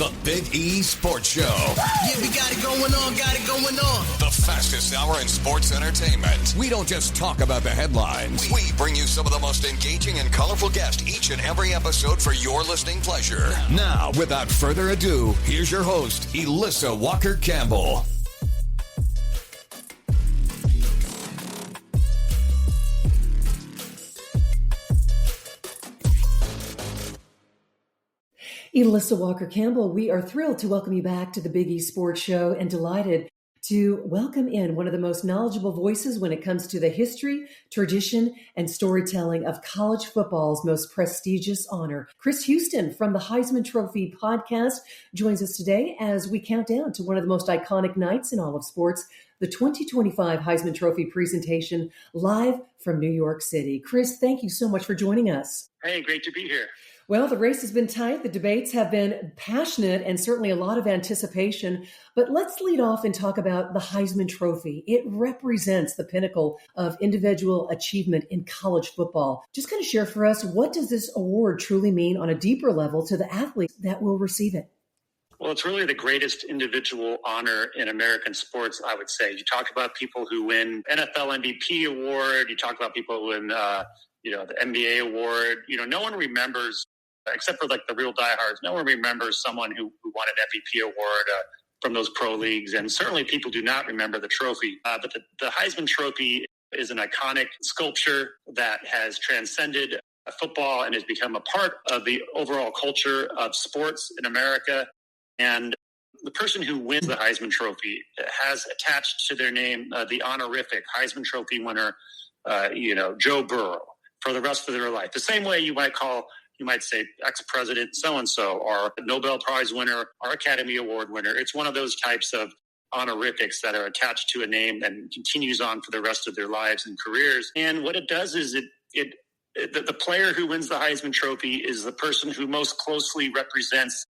The Big E Sports Show. Yeah, we got it going on, The fastest hour in sports entertainment. We don't just talk about the headlines. We bring you some of the most engaging and colorful guests each and every episode for your listening pleasure. Now, without further ado, here's your host, Elissa Walker Campbell. Elissa Walker Campbell, we are thrilled to welcome you back to the Big E Sports Show and delighted to welcome in one of the most knowledgeable voices when it comes to the history, tradition, and storytelling of college football's most prestigious honor. Chris Huston from the Heisman Trophy Podcast joins us today as we count down to one of the most iconic nights in all of sports, the 2025 Heisman Trophy presentation, live from New York City. Chris, thank you so much for joining us. Hey, great to be here. Well, the race has been tight. The debates have been passionate and certainly a lot of anticipation. But let's lead off and talk about the Heisman Trophy. It represents the pinnacle of individual achievement in college football. Just kind of share for us, what does this award truly mean on a deeper level to the athletes that will receive it? Well, it's really the greatest individual honor in American sports, I would say. You talk about people who win NFL MVP award. You talk about people who win, the NBA award. No one remembers, except for like the real diehards, no one remembers someone who won an MVP award from those pro leagues. And certainly people do not remember the trophy. But the Heisman Trophy is an iconic sculpture that has transcended football and has become a part of the overall culture of sports in America. And the person who wins the Heisman Trophy has attached to their name the honorific Heisman Trophy winner, Joe Burrow, for the rest of their life. The same way you might say ex-president so-and-so, or Nobel Prize winner, or Academy Award winner. It's one of those types of honorifics that are attached to a name and continues on for the rest of their lives and careers. And what it does is the player who wins the Heisman Trophy is the person who most closely represents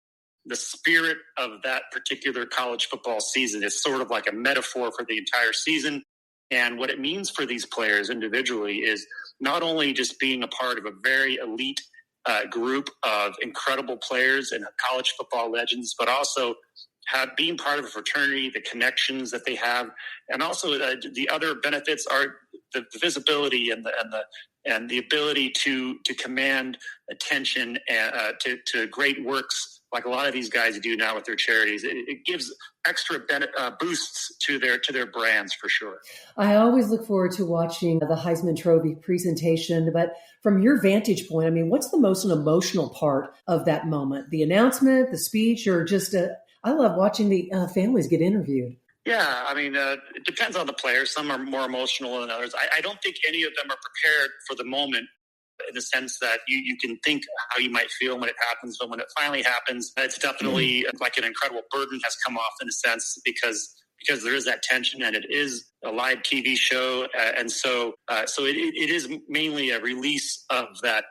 the spirit of that particular college football season. It's sort of like a metaphor for the entire season. And what it means for these players individually is not only just being a part of a very elite group of incredible players and college football legends, but also being part of a fraternity, the connections that they have, and also the other benefits are the visibility and the ability to command attention to great works like a lot of these guys do now with their charities. It gives extra boosts to their brands for sure. I always look forward to watching the Heisman Trophy presentation, but from your vantage point, I mean, what's the most emotional part of that moment? The announcement, the speech, or just I love watching the families get interviewed. Yeah, I mean, it depends on the players. Some are more emotional than others. I don't think any of them are prepared for the moment, in the sense that you can think how you might feel when it happens, but when it finally happens, it's definitely like an incredible burden has come off in a sense because there is that tension and it is a live TV show. And so it is mainly a release of that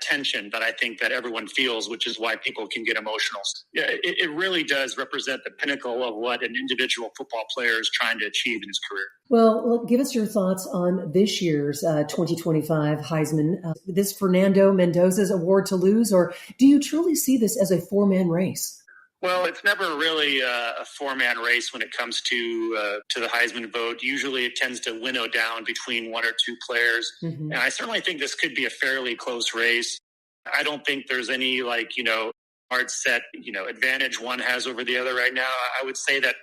tension that I think that everyone feels, which is why people can get emotional. Yeah, it really does represent the pinnacle of what an individual football player is trying to achieve in his career. Well, give us your thoughts on this year's 2025 Heisman. This Fernando Mendoza's award to lose, or do you truly see this as a four-man race? Well, it's never really a four-man race when it comes to the Heisman vote. Usually it tends to winnow down between one or two players. Mm-hmm. And I certainly think this could be a fairly close race. I don't think there's any hard set, advantage one has over the other right now. I would say that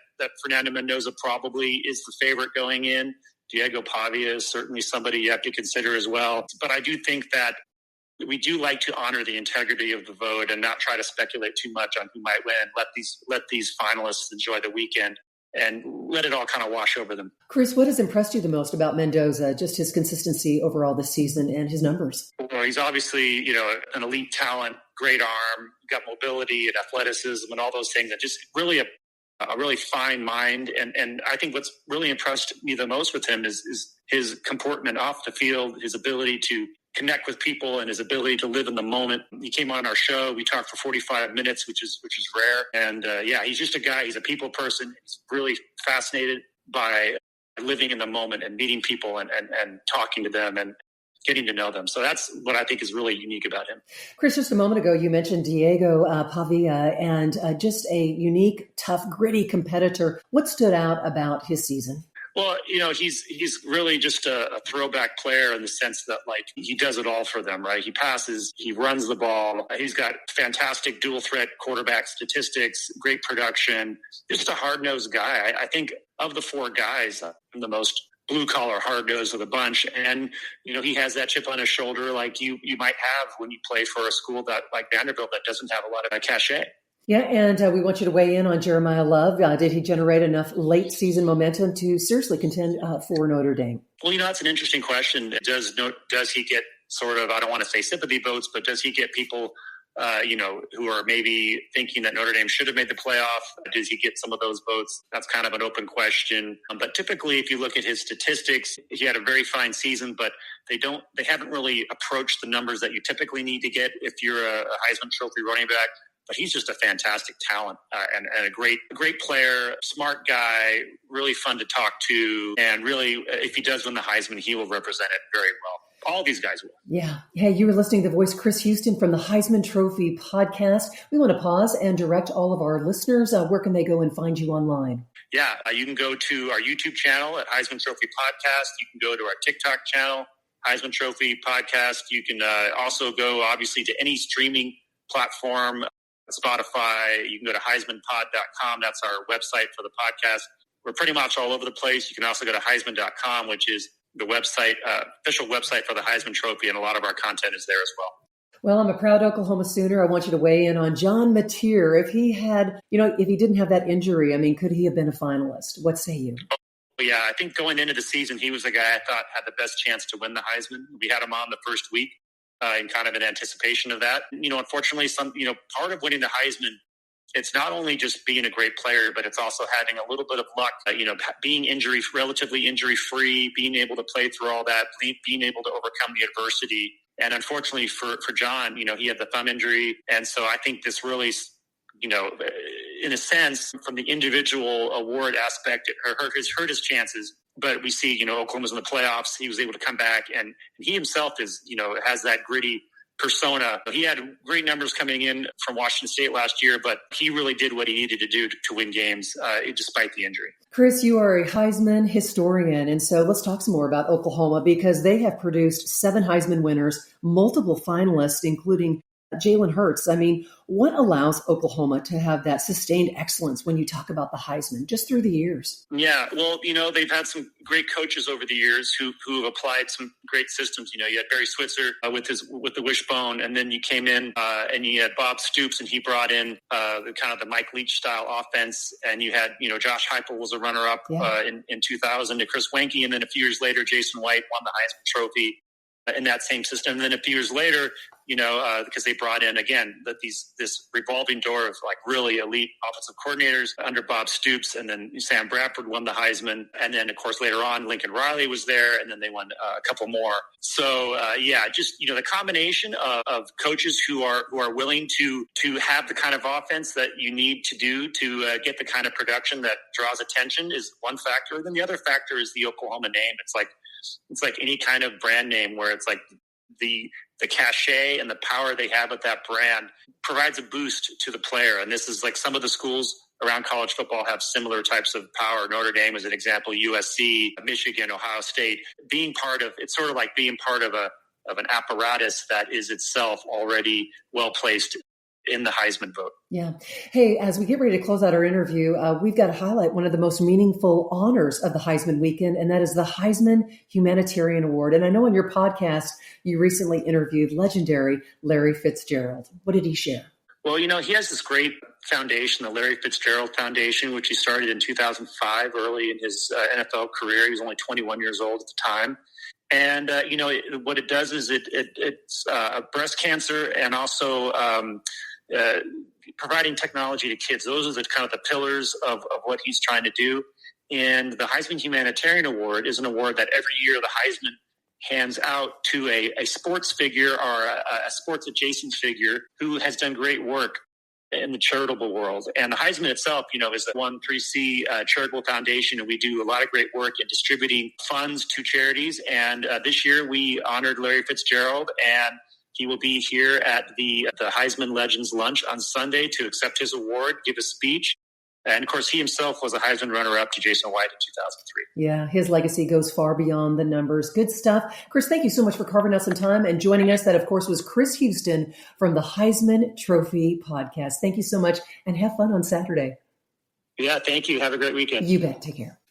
Fernando Mendoza probably is the favorite going in. Diego Pavia is certainly somebody you have to consider as well. But I do think that we do like to honor the integrity of the vote and not try to speculate too much on who might win. Let these finalists enjoy the weekend and let it all kind of wash over them. Chris, what has impressed you the most about Mendoza, just his consistency overall this season and his numbers? Well, he's obviously, an elite talent, great arm, got mobility and athleticism and all those things, and just really a really fine mind. And I think what's really impressed me the most with him is his comportment off the field, his ability to connect with people and his ability to live in the moment. He came on our show. We talked for 45 minutes, which is rare. And he's just a guy. He's a people person. He's really fascinated by living in the moment and meeting people and talking to them. And getting to know them. So that's what I think is really unique about him. Chris, just a moment ago, you mentioned Diego Pavia and just a unique, tough, gritty competitor. What stood out about his season? Well, he's really just a throwback player in the sense that, like, he does it all for them, right? He passes, he runs the ball. He's got fantastic dual threat quarterback statistics, great production, just a hard-nosed guy. I think of the four guys, I'm the most blue-collar, hard-nosed of the bunch. And, he has that chip on his shoulder like you might have when you play for a school that like Vanderbilt that doesn't have a lot of cachet. Yeah, and we want you to weigh in on Jeremiah Love. Did he generate enough late-season momentum to seriously contend for Notre Dame? Well, that's an interesting question. Does he get sort of, I don't want to say sympathy votes, but does he get people, who are maybe thinking that Notre Dame should have made the playoff? Does he get some of those votes? That's kind of an open question. But typically, if you look at his statistics, he had a very fine season, but they haven't really approached the numbers that you typically need to get if you're a Heisman Trophy running back. But he's just a fantastic talent and a great player, smart guy, really fun to talk to. And really, if he does win the Heisman, he will represent it very well. All these guys will. Yeah. Hey, you were listening to the voice Chris Huston from the Heisman Trophy Podcast. We want to pause and direct all of our listeners. Where can they go and find you online? Yeah, you can go to our YouTube channel at Heisman Trophy Podcast. You can go to our TikTok channel, Heisman Trophy Podcast. You can also go, obviously, to any streaming platform, Spotify. You can go to HeismanPod.com. That's our website for the podcast. We're pretty much all over the place. You can also go to Heisman.com, which is the website, official website for the Heisman Trophy, and a lot of our content is there as well. Well, I'm a proud Oklahoma Sooner. I want you to weigh in on John Mateer. If he didn't have that injury, could he have been a finalist? What say you? Yeah, I think going into the season, he was the guy I thought had the best chance to win the Heisman. We had him on the first week. And kind of in anticipation of that. Unfortunately, part of winning the Heisman, it's not only just being a great player, but it's also having a little bit of luck, being relatively injury-free, being able to play through all that, being able to overcome the adversity. And unfortunately for John, he had the thumb injury. And so I think this really, in a sense, from the individual award aspect, it hurt his chances. But we see, Oklahoma's in the playoffs. He was able to come back, and he himself has that gritty persona. He had great numbers coming in from Washington State last year, but he really did what he needed to do to win games despite the injury. Chris, you are a Heisman historian, and so let's talk some more about Oklahoma because they have produced 7 Heisman winners, multiple finalists, including Jalen Hurts. What allows Oklahoma to have that sustained excellence when you talk about the Heisman just through the years? Yeah, well, they've had some great coaches over the years who have applied some great systems. You had Barry Switzer with the wishbone, and then you came in and you had Bob Stoops, and he brought in the Mike Leach style offense, and you had Josh Heupel was a runner up in 2000 to Chris Weinke, and then a few years later Jason White won the Heisman Trophy in that same system. And then a few years later, because they brought in, again, this revolving door of like really elite offensive coordinators under Bob Stoops, and then Sam Bradford won the Heisman. And then, of course, later on, Lincoln Riley was there, and then they won a couple more. So, the combination of coaches who are willing to have the kind of offense that you need to do to get the kind of production that draws attention is one factor. Then the other factor is the Oklahoma name. It's like any kind of brand name where it's like the cachet and the power they have with that brand provides a boost to the player. And this is like some of the schools around college football have similar types of power. Notre Dame is an example, USC, Michigan, Ohio State. It's sort of like being part of an apparatus that is itself already well placed in the Heisman vote. Yeah. Hey, as we get ready to close out our interview, we've got to highlight one of the most meaningful honors of the Heisman weekend, and that is the Heisman Humanitarian Award. And I know on your podcast, you recently interviewed legendary Larry Fitzgerald. What did he share? Well, he has this great foundation, the Larry Fitzgerald Foundation, which he started in 2005, early in his NFL career. He was only 21 years old at the time. And, what it does is it's breast cancer and also providing technology to kids. Those are the kind of the pillars of what he's trying to do. And the Heisman Humanitarian Award is an award that every year the Heisman hands out to a sports figure or a sports adjacent figure who has done great work in the charitable world. And the Heisman itself, is a 1-3C charitable foundation, and we do a lot of great work in distributing funds to charities. And this year we honored Larry Fitzgerald, and he will be here at the Heisman Legends Lunch on Sunday to accept his award, give a speech. And, of course, he himself was a Heisman runner-up to Jason White in 2003. Yeah, his legacy goes far beyond the numbers. Good stuff. Chris, thank you so much for carving out some time and joining us. That, of course, was Chris Huston from the Heisman Trophy Podcast. Thank you so much, and have fun on Saturday. Yeah, thank you. Have a great weekend. You bet. Take care.